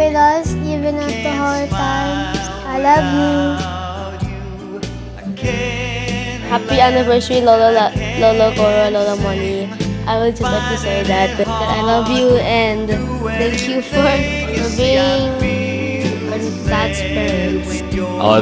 with us even at the hard times. I love you. Happy anniversary, Lolo Cora, Lola Moni. I would just like to say that I love you and thank you for being Dad's parents.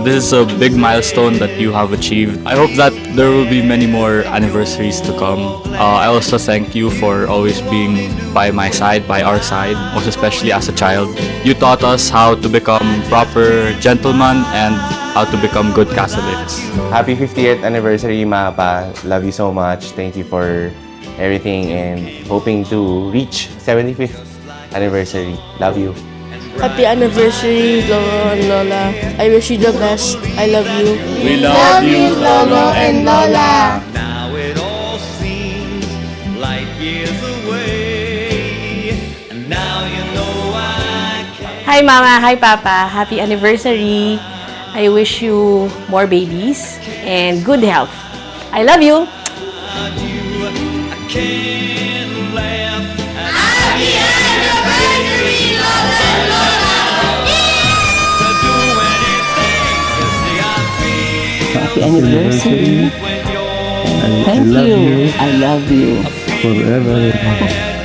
This is a big milestone that you have achieved. I hope that there will be many more anniversaries to come. I also thank you for always being by my side, by our side, most especially as a child. You taught us how to become proper gentlemen and how to become good Catholics. Happy 50th anniversary, Mapa. Love you so much. Thank you for everything and hoping to reach 75th anniversary. Love you. Happy anniversary, Lolo and Lola. I wish you the best. I love you. We Love you, Lolo and Lola. Now it all seems light years away, and now you know I can't. Hi Mama, hi Papa. Happy anniversary. I wish you more babies and good health. I love you. I can't laugh. Happy anniversary, Lola and Lola. To do anything to see I feel Happy anniversary. when you're Thank you. I love you. Forever.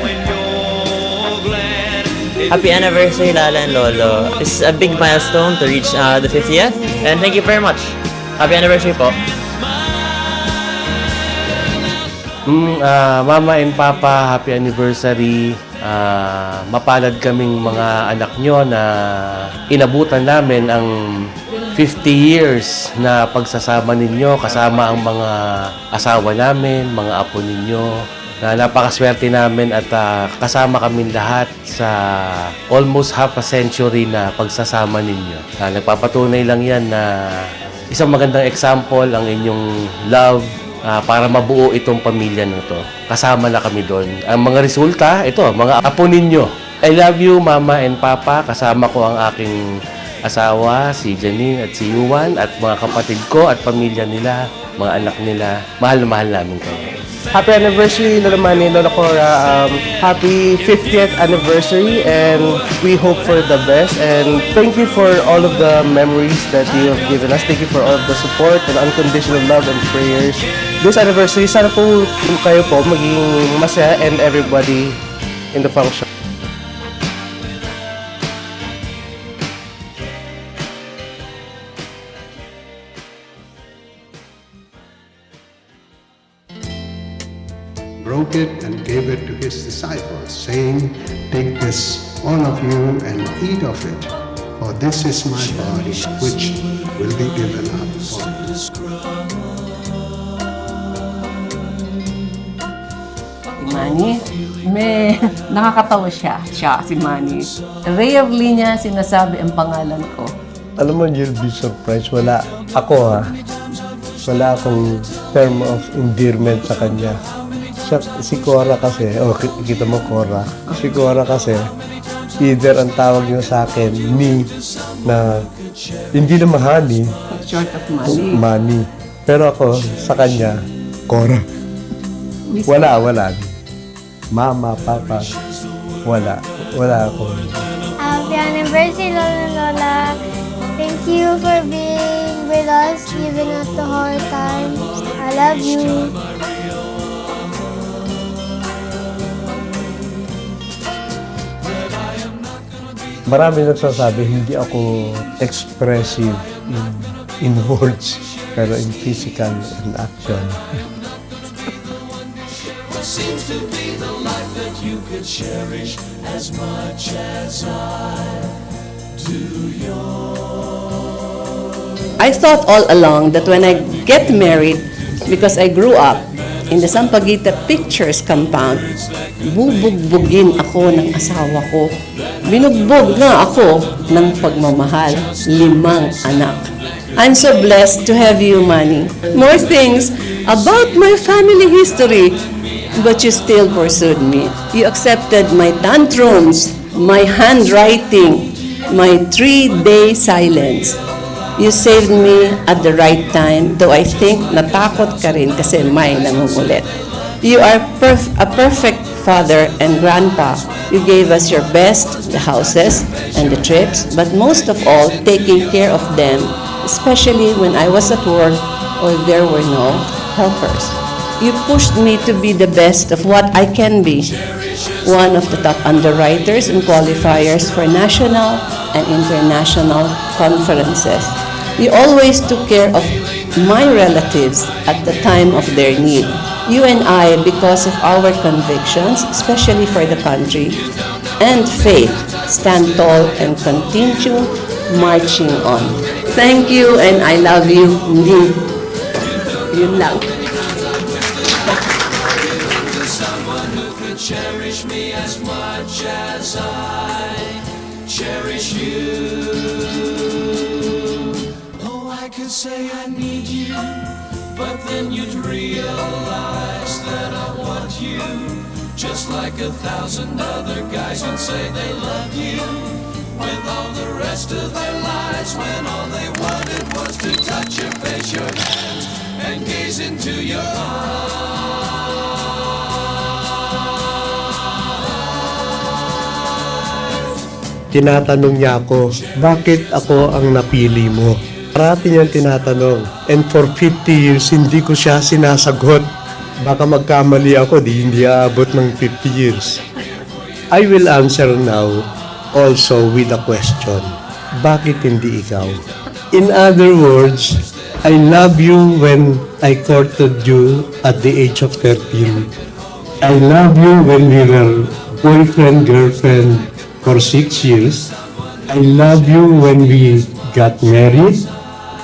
when you're glad. Happy anniversary, Lala and Lolo. This is a big milestone to reach the 50th. And thank you very much. Happy anniversary po. Mama and Papa, happy anniversary. Mapalad kaming mga anak nyo na inabutan namin ang 50 years na pagsasama ninyo kasama ang mga asawa namin, mga apo ninyo. Na napakaswerte namin at kasama kami lahat sa almost half a century na pagsasama ninyo. Nagpapatunay lang yan na isang magandang example ang inyong love para mabuo itong pamilya na to. Kasama na kami doon. Ang mga resulta, ito, mga apo ninyo. I love you, Mama and Papa. Kasama ko ang aking asawa, si Janine at si Yuan, at mga kapatid ko at pamilya nila, mga anak nila. Mahal na mahal namin kayo. Happy anniversary, Lola Mani, Lola Cora. Happy 50th anniversary, and we hope for the best. And thank you for all of the memories that you have given us. Thank you for all of the support and unconditional love and prayers. This anniversary, sana po kayo po maging masaya and everybody in the function. Broke it and gave it to his disciples, saying, "Take this, all of you, and eat of it, for this is my body, which will be given up for you." Si Manny, nakakatawa siya, si Manny. Rarely niya sinasabi ang pangalan ko. Alam mo, you'll be surprised. Wala akong term of endearment sa kanya. Si Cora kasi, kita mo Cora. Si Cora kasi, either ang tawag niya sa akin, ni, na hindi na mahani. Short of money. Money. Pero ako, sa kanya, Cora. Wala. Mama, Papa, wala ako. Happy anniversary, Lola and Lola. Thank you for being with us even at the hard times. I love you. Marami nagsasabi, hindi ako expressive in words, pero in physical and action. Seems to be the life that you could cherish as much as I do yours. I thought all along that when I get married, because I grew up in the Sampaguita Pictures compound, bubugbugin ako ng asawa ko. Binugbog nga ako ng pagmamahal, 5 anak. I'm so blessed to have you, Manny. More things about my family history, but you still pursued me. You accepted my tantrums, my handwriting, my 3-day silence. You saved me at the right time, though I think natakot ka rin kasi may nangungulit. You are a perfect father, and grandpa. You gave us your best, the houses and the trips, but most of all, taking care of them, especially when I was at work or there were no helpers. You pushed me to be the best of what I can be, one of the top underwriters and qualifiers for national and international conferences. You always took care of my relatives at the time of their need. You and I, because of our convictions, especially for the country, and faith, stand tall and continue marching on. Thank you and I love you. Hindi. Yun lang. Cherish me as much as I cherish you. Oh, I could say I need you, but then you'd realize that I want you. Just like 1,000 other guys would say they love you, with all the rest of their lives, when all they wanted was to touch your face, your hands, and gaze into your eyes. Tinatanong niya ako, bakit ako ang napili mo? Parati niyang tinatanong. And for 50 years, hindi ko siya sinasagot. Baka magkamali ako, hindi aabot ng 50 years. I will answer now also with a question. Bakit hindi ikaw? In other words, I love you when I courted you at the age of 13. I love you when we were boyfriend, girlfriend, for 6 years. I love you when we got married,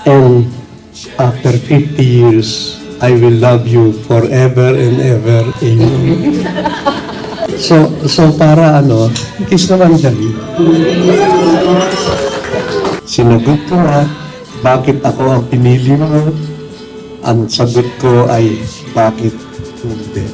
and after 50 years, I will love you forever and ever. Amen. So para kiss naman dali. Sinagot ko na, bakit ako ang pinili mo? Ang sagot ko ay, bakit hindi?